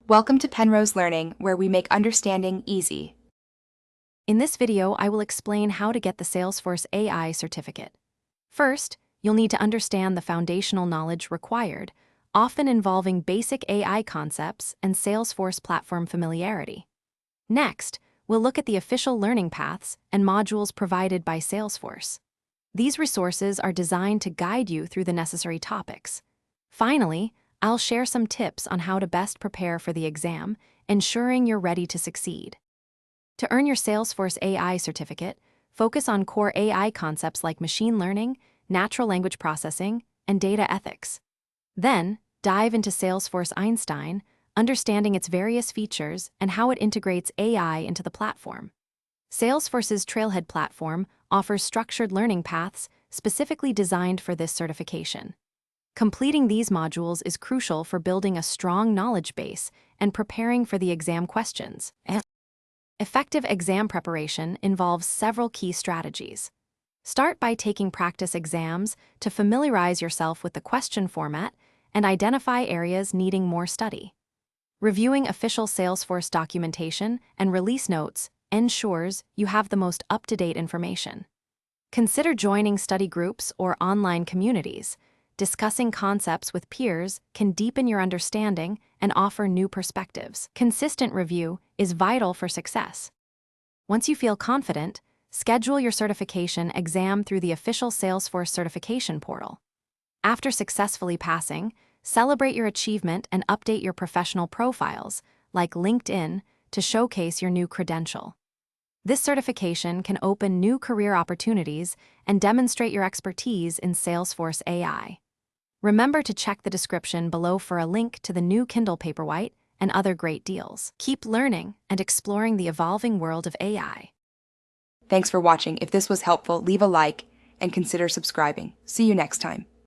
Welcome to Penrose Learning, where we make understanding easy. In this video, I will explain how to get the Salesforce AI certificate. First, you'll need to understand the foundational knowledge required, often involving basic AI concepts and Salesforce platform familiarity. Next, we'll look at the official learning paths and modules provided by Salesforce. These resources are designed to guide you through the necessary topics. Finally, I'll share some tips on how to best prepare for the exam, ensuring you're ready to succeed. To earn your Salesforce AI certificate, focus on core AI concepts like machine learning, natural language processing, and data ethics. Then, dive into Salesforce Einstein, understanding its various features and how it integrates AI into the platform. Salesforce's Trailhead platform offers structured learning paths specifically designed for this certification. Completing these modules is crucial for building a strong knowledge base and preparing for the exam questions. Effective exam preparation involves several key strategies. Start by taking practice exams to familiarize yourself with the question format and identify areas needing more study. Reviewing official Salesforce documentation and release notes ensures you have the most up-to-date information. Consider joining study groups or online communities. Discussing concepts with peers can deepen your understanding and offer new perspectives. Consistent review is vital for success. Once you feel confident, schedule your certification exam through the official Salesforce certification portal. After successfully passing, celebrate your achievement and update your professional profiles, like LinkedIn, to showcase your new credential. This certification can open new career opportunities and demonstrate your expertise in Salesforce AI. Remember to check the description below for a link to the new Kindle Paperwhite and other great deals. Keep learning and exploring the evolving world of AI. Thanks for watching. If this was helpful, leave a like and consider subscribing. See you next time.